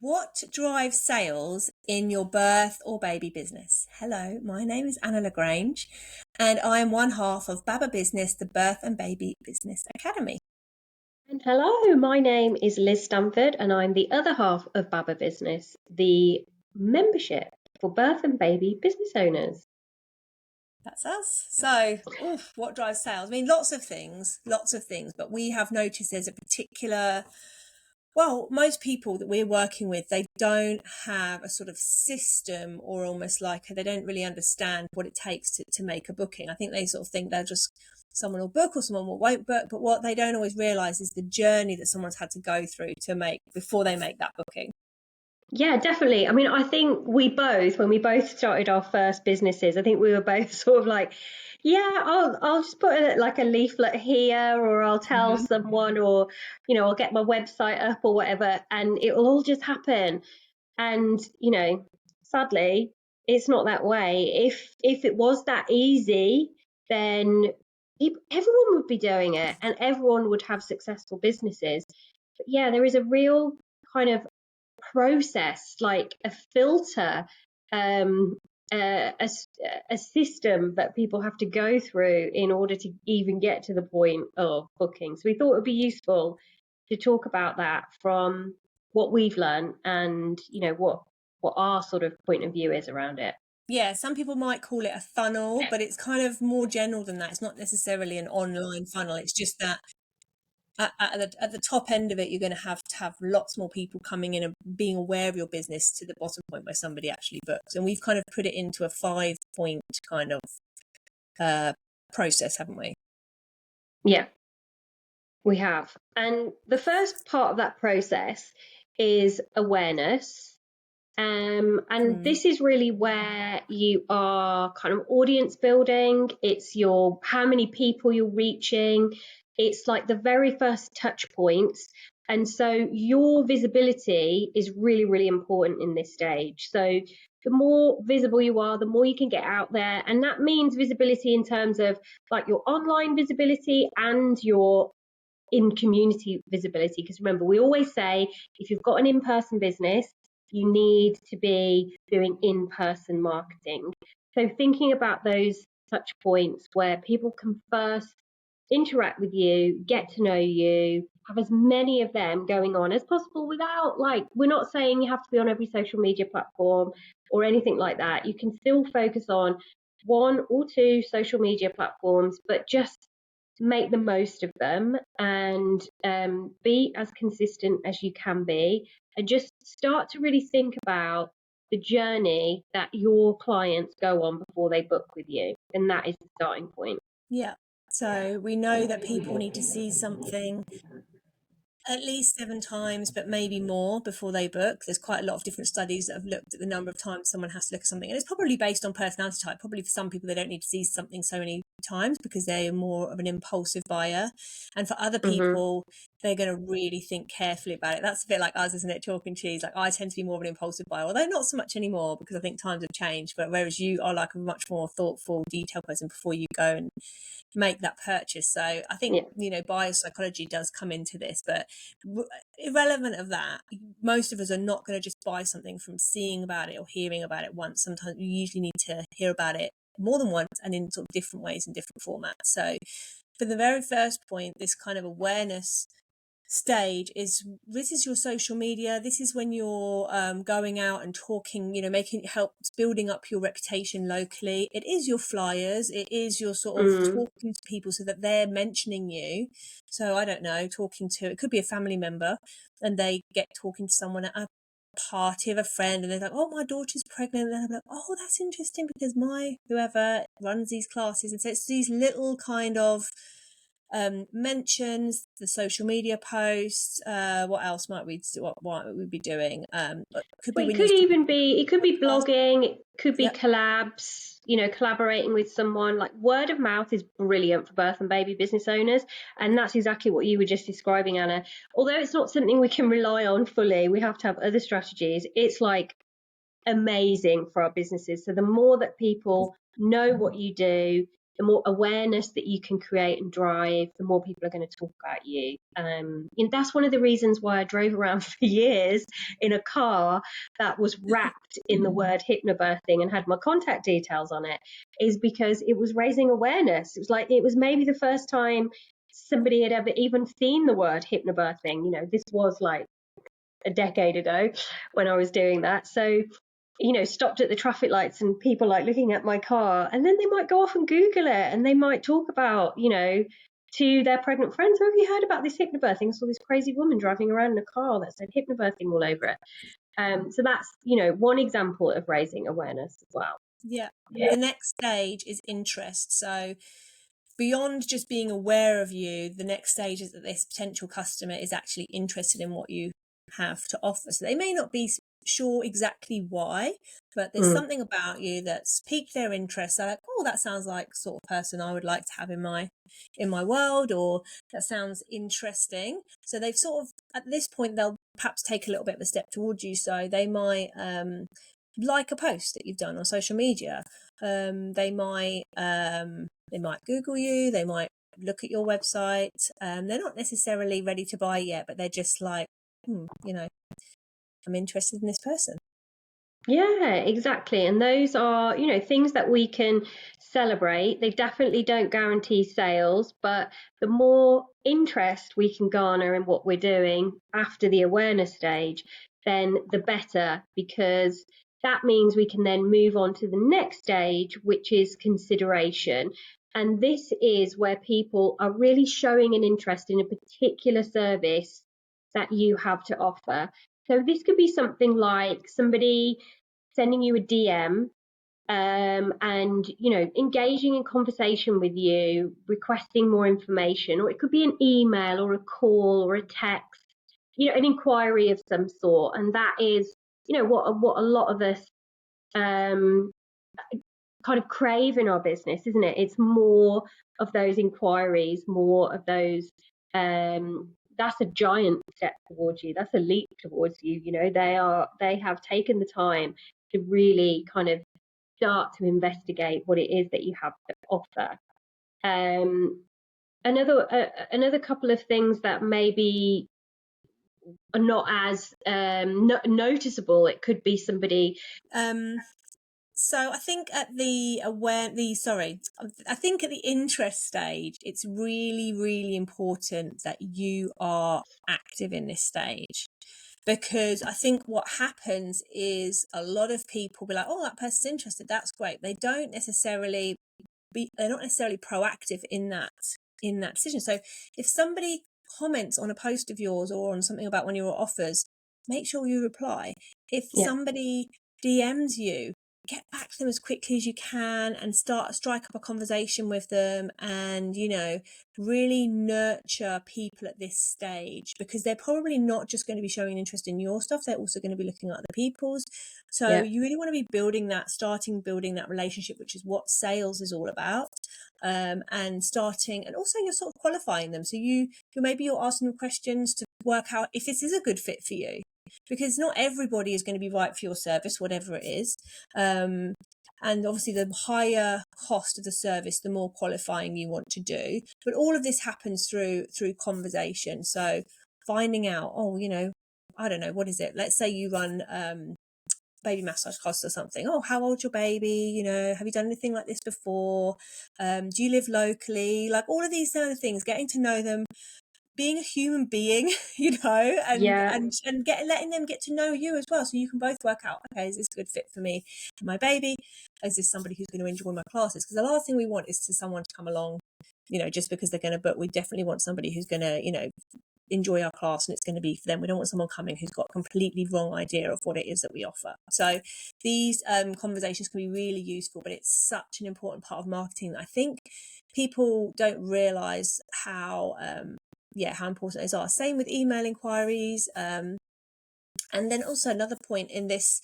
What drives sales in your birth or baby business? Hello, my name is Anna Lagrange, and I am one half of Baba Business, the Birth and Baby Business Academy. And hello, my name is Liz Stamford, and I'm the other half of Baba Business, the membership for birth and baby business owners. That's us. So, what drives sales? I mean, lots of things, but we have noticed there's a particular, well, most people that we're working with, they don't have a sort of system, or almost like they don't really understand what it takes to make a booking. I think they sort of think they're just someone will book or someone won't book, but what they don't always realize is the journey that someone's had to go through to make before they make that booking. Yeah, definitely. I mean, I think when we both started our first businesses, I think we were both sort of like, yeah, I'll just put like a leaflet here, or I'll tell someone, or, I'll get my website up or whatever, and it will all just happen. And, sadly, it's not that way. If it was that easy, then everyone would be doing it and everyone would have successful businesses. But yeah, there is a real kind of process, like a filter, a system that people have to go through in order to even get to the point of booking. So we thought it would be useful to talk about that from what we've learned and what our sort of point of view is around it. Yeah, some people might call it a funnel, but it's kind of more general than that. It's not necessarily an online funnel. It's just that at the top end of it, you're going to have lots more people coming in and being aware of your business to the bottom point where somebody actually books. And we've kind of put it into a 5-point kind of process, haven't we? Yeah, we have. And the first part of that process is awareness. And this is really where you are kind of audience building. It's how many people you're reaching. It's like the very first touch points. And so your visibility is really, really important in this stage. So the more visible you are, the more you can get out there. And that means visibility in terms of like your online visibility and your in community visibility. Because remember, we always say if you've got an in-person business, you need to be doing in-person marketing. So thinking about those touch points where people can first interact with you, get to know you, have as many of them going on as possible without, like, we're not saying you have to be on every social media platform or anything like that. You can still focus on 1 or 2 social media platforms, but just make the most of them and be as consistent as you can be, and just start to really think about the journey that your clients go on before they book with you. And that is the starting point. Yeah. So we know that people need to see something at least 7 times, but maybe more before they book. There's quite a lot of different studies that have looked at the number of times someone has to look at something. And it's probably based on personality type. Probably for some people, they don't need to see something so many times because they're more of an impulsive buyer. And for other people, they're going to really think carefully about it. That's a bit like us, isn't it? Chalk and cheese. Like I tend to be more of an impulsive buyer, although not so much anymore because I think times have changed. But whereas you are like a much more thoughtful, detailed person before you go and make that purchase. So I think, biopsychology does come into this, but irrelevant of that, most of us are not going to just buy something from seeing about it or hearing about it once. Sometimes you usually need to hear about it more than once and in sort of different ways and different formats. So for the very first point, this kind of awareness stage is, this is your social media. This is when you're going out and talking, making help building up your reputation locally. It is your flyers. It is your sort of talking to people so that they're mentioning you. So I don't know, it could be a family member and they get talking to someone at a party of a friend and they're like, oh, my daughter's pregnant, and they're like, oh, that's interesting because my whoever runs these classes. And so it's these little kind of mentions, the social media posts. What else might we do? What might we be doing? It could be blogging, it could be collabs, collaborating with someone. Like, word of mouth is brilliant for birth and baby business owners, and that's exactly what you were just describing, Anna. Although it's not something we can rely on fully, we have to have other strategies. It's like amazing for our businesses. So the more that people know what you do, the more awareness that you can create and drive, the more people are going to talk about you. That's one of the reasons why I drove around for years in a car that was wrapped in the word hypnobirthing and had my contact details on it, is because it was raising awareness. It was maybe the first time somebody had ever even seen the word hypnobirthing. This was like a decade ago when I was doing that. So stopped at the traffic lights and people like looking at my car, and then they might go off and Google it and they might talk about, to their pregnant friends, have you heard about this hypnobirthing? I saw this crazy woman driving around in a car that said hypnobirthing all over it. So that's, one example of raising awareness as well. Yeah. The next stage is interest. So beyond just being aware of you, the next stage is that this potential customer is actually interested in what you have to offer. So they may not be sure exactly why, but there's something about you that's piqued their interest. They're like, oh, that sounds like the sort of person I would like to have in my world, or that sounds interesting. So they've sort of, at this point, they'll perhaps take a little bit of a step towards you. So they might like a post that you've done on social media. They might Google you, they might look at your website. They're not necessarily ready to buy yet, but they're just like, I'm interested in this person. Yeah, exactly. And those are, things that we can celebrate. They definitely don't guarantee sales, but the more interest we can garner in what we're doing after the awareness stage, then the better, because that means we can then move on to the next stage, which is consideration. And this is where people are really showing an interest in a particular service that you have to offer. So this could be something like somebody sending you a DM and, engaging in conversation with you, requesting more information, or it could be an email or a call or a text, an inquiry of some sort. And that is, what a lot of us kind of crave in our business, isn't it? It's more of those inquiries, more of those that's a giant step towards you. That's a leap towards you. They have taken the time to really kind of start to investigate what it is that you have to offer. Another couple of things that maybe are not as noticeable. It could be somebody. So I think at the interest stage, it's really, really important that you are active in this stage, because I think what happens is a lot of people be like, oh, that person's interested, that's great. They're not necessarily proactive in that decision. So if somebody comments on a post of yours or on something about one of your offers, make sure you reply. If somebody DMs you, get back to them as quickly as you can and strike up a conversation with them, and really nurture people at this stage, because they're probably not just going to be showing an interest in your stuff, they're also going to be looking at other people's. So you really want to be building that relationship, which is what sales is all about. And also you're sort of qualifying them. So you're asking them questions to work out if this is a good fit for you, because not everybody is going to be right for your service, whatever it is. And obviously the higher cost of the service, the more qualifying you want to do. But all of this happens through conversation. So finding out, I don't know, what is it? Let's say you run baby massage costs or something. Oh, how old's your baby? Have you done anything like this before? Do you live locally? Like all of these kind of things, getting to know them, being a human being, and letting them get to know you as well, so you can both work out, okay, is this a good fit for me and my baby? Is this somebody who's going to enjoy my classes? Because the last thing we want is someone to come along, just because they're going to book. We definitely want somebody who's going to, enjoy our class and it's going to be for them. We don't want someone coming who's got a completely wrong idea of what it is that we offer. So these conversations can be really useful, but it's such an important part of marketing that I think people don't realize how important those are. Same with email inquiries. And then also another point in this,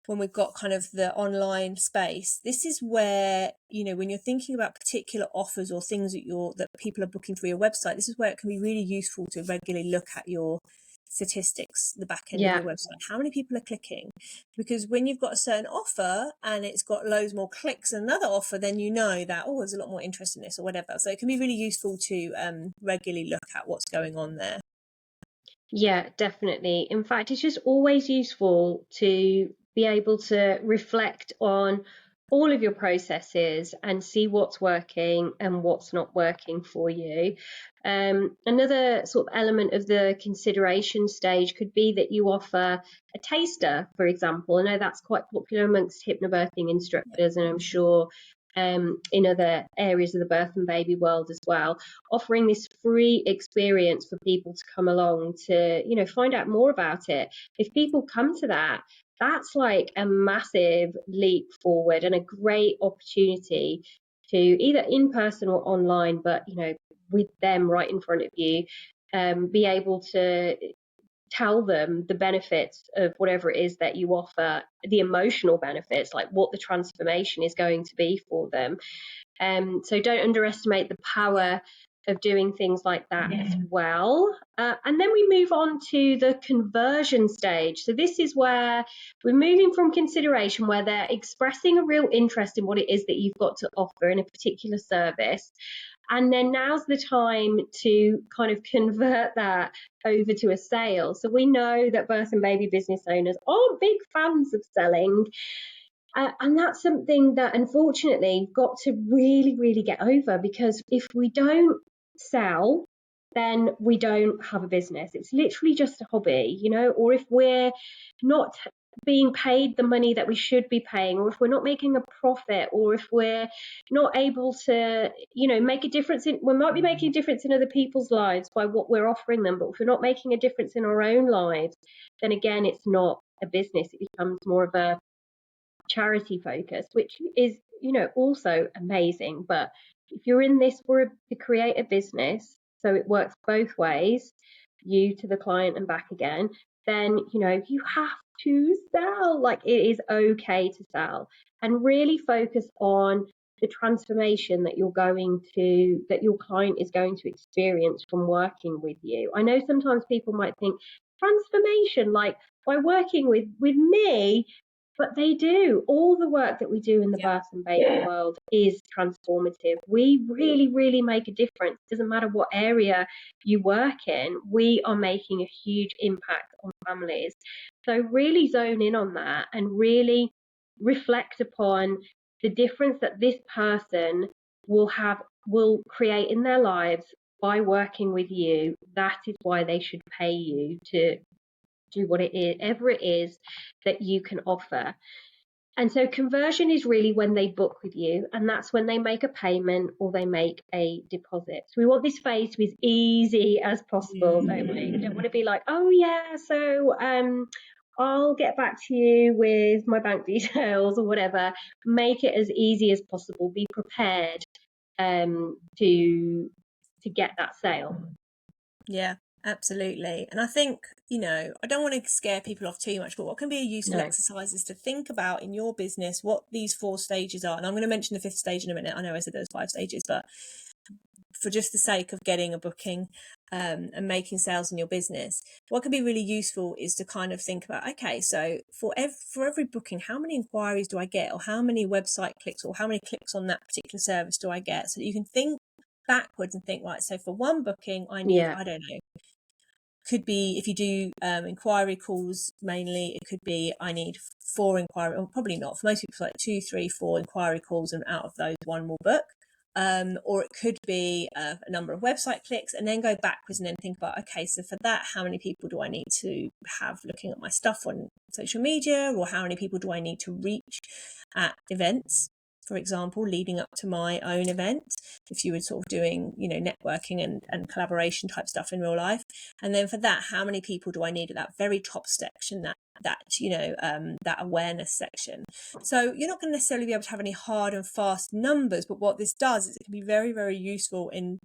when we've got kind of the online space, this is where, when you're thinking about particular offers or things that people are booking through your website, this is where it can be really useful to regularly look at your statistics, the back end of your website, how many people are clicking, because when you've got a certain offer and it's got loads more clicks than another offer, then you know that, oh, there's a lot more interest in this or whatever. So it can be really useful to regularly look at what's going on there. Yeah, definitely. In fact, it's just always useful to be able to reflect on all of your processes and see what's working and what's not working for you. Another sort of element of the consideration stage could be that you offer a taster, for example. I know that's quite popular amongst hypnobirthing instructors, and I'm sure in other areas of the birth and baby world as well, offering this free experience for people to come along to, you know, find out more about it. If people come to that, that's like a massive leap forward and a great opportunity to either in person or online, but, you know, with them right in front of you, be able to tell them the benefits of whatever it is that you offer, the emotional benefits, like what the transformation is going to be for them. So don't underestimate the power of doing things like that as well. And then we move on to the conversion stage. So this is where we're moving from consideration, where they're expressing a real interest in what it is that you've got to offer in a particular service. And then now's the time to kind of convert that over to a sale. So we know that birth and baby business owners aren't big fans of selling. And that's something that unfortunately you've got to really, really get over, because if we don't sell, then we don't have a business. It's literally just a hobby, you know, or if we're not being paid the money that we should be paying, or if we're not making a profit, or if we're not able to, you know, make a difference in, we might be making a difference in other people's lives by what we're offering them, but if we're not making a difference in our own lives, then again, it's not a business. It becomes more of a charity focus, which is, you know, also amazing. But if you're in this to create a business, so it works both ways, you to the client and back again, then, you know, you have to sell. Like, it is okay to sell, and really focus on the transformation that your client is going to experience from working with you. I know sometimes people might think transformation, like by working with me, but they do. All the work that we do in the birth and baby world is transformative. We really, really make a difference. It doesn't matter what area you work in, we are making a huge impact on families. So really zone in on that and really reflect upon the difference that this person will create in their lives by working with you. That is why they should pay you to do whatever it is that you can offer. And so conversion is really when they book with you, and that's when they make a payment or they make a deposit. So we want this phase to be as easy as possible, don't we? We don't want to be like, oh yeah, so I'll get back to you with my bank details or whatever. Make it as easy as possible. Be prepared to get that sale. Yeah, absolutely. And I think, you know, I don't want to scare people off too much, but what can be a useful exercise is to think about in your business what these 4 stages are. And I'm going to mention the 5th stage in a minute. I know I said there's 5 stages, but for just the sake of getting a booking and making sales in your business, what can be really useful is to kind of think about, okay, so for every booking, how many inquiries do I get, or how many website clicks, or how many clicks on that particular service do I get, so that you can think backwards and think, right, so for one booking I need, I don't know, could be, if you do inquiry calls mainly, it could be I need 4 inquiry, or probably not, for most people it's like 2, 3, 4 inquiry calls, and out of those 1 will book. Or it could be a number of website clicks, and then go backwards and then think about, okay, so for that, how many people do I need to have looking at my stuff on social media, or how many people do I need to reach at events, for example, leading up to my own event, if you were sort of doing, you know, networking and collaboration type stuff in real life. And then for that, how many people do I need at that very top section, that you know, that awareness section. So you're not going to necessarily be able to have any hard and fast numbers, but what this does is it can be very, very useful in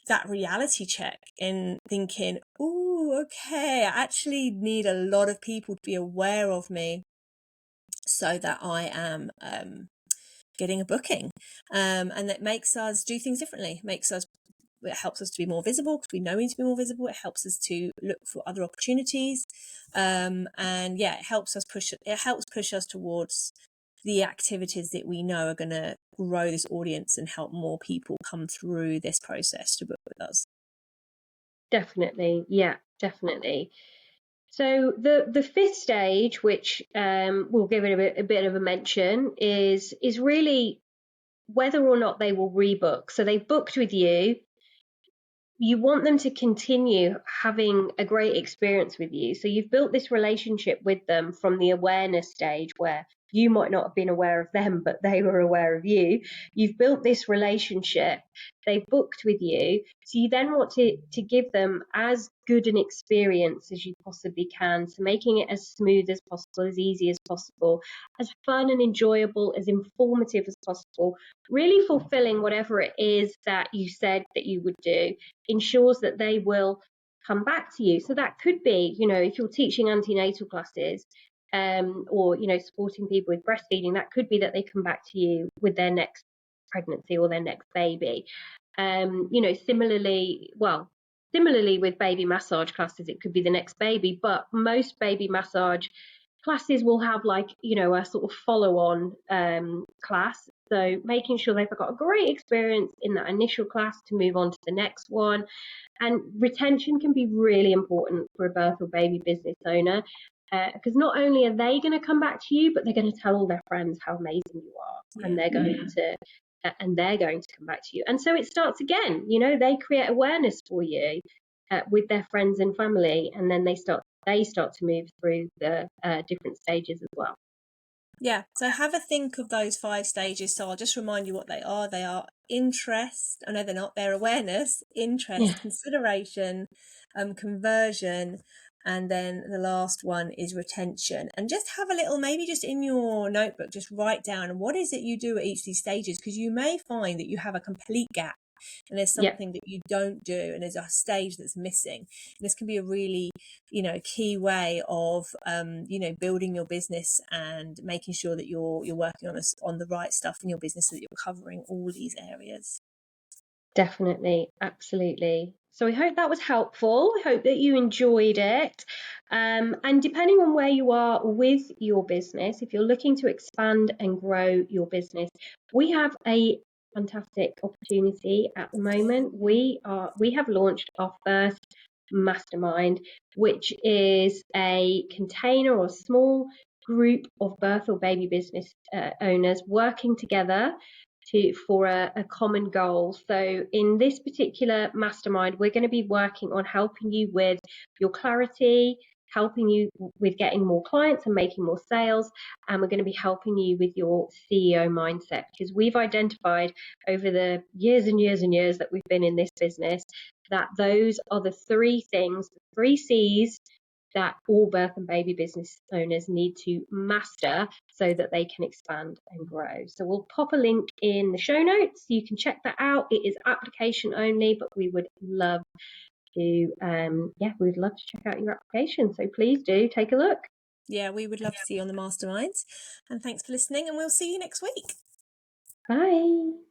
that reality check, in thinking, oh, okay, I actually need a lot of people to be aware of me so that I am getting a booking. And that makes us do things differently, makes us it helps us to be more visible because we know we need to be more visible. It helps us to look for other opportunities, and yeah, it helps push us towards the activities that we know are going to grow this audience and help more people come through this process to book with us. Definitely, yeah, definitely. So the fifth stage, which we'll give it a bit of a mention, is really whether or not they will rebook. So they've booked with you. You want them to continue having a great experience with you. So you've built this relationship with them from the awareness stage where you might not have been aware of them, but they were aware of you. You've built this relationship. They've booked with you. So you then want to give them as good an experience as you possibly can. So making it as smooth as possible, as easy as possible, as fun and enjoyable, as informative as possible, really fulfilling whatever it is that you said that you would do, ensures that they will come back to you. So that could be, if you're teaching antenatal classes, or supporting people with breastfeeding, that could be that they come back to you with their next pregnancy or their next baby. Similarly with baby massage classes, it could be the next baby, but most baby massage classes will have a sort of follow-on class. So making sure they've got a great experience in that initial class to move on to the next one. And retention can be really important for a birth or baby business owner, because not only are they going to come back to you, but they're going to tell all their friends how amazing you are, and they're going to come back to you. And so it starts again. They create awareness for you with their friends and family, and then they start to move through the different stages as well. Yeah, so have a think of those 5 stages. So I'll just remind you what they are. They are interest, I know they're not, they're awareness, interest, consideration, conversion, and then the last one is retention. And just have a little, maybe just in your notebook, just write down what is it you do at each of these stages, because you may find that you have a complete gap and there's something that you don't do and there's a stage that's missing. And this can be a really key way of building your business and making sure that you're working on the right stuff in your business so that you're covering all these areas. Definitely, absolutely. So I hope that was helpful. I hope that you enjoyed it. And depending on where you are with your business, if you're looking to expand and grow your business, we have a fantastic opportunity at the moment. We have launched our first mastermind, which is a container or small group of birth or baby business owners working together for a common goal. So in this particular mastermind, we're going to be working on helping you with your clarity, helping you with getting more clients and making more sales, and we're going to be helping you with your CEO mindset, because we've identified over the years and years and years that we've been in this business that those are the 3 things, the 3 C's that all birth and baby business owners need to master so that they can expand and grow. So we'll pop a link in the show notes. You can check that out. It is application only, but we would love to check out your application. So please do take a look. Yeah, we would love to see you on the masterminds. And thanks for listening, and we'll see you next week. Bye.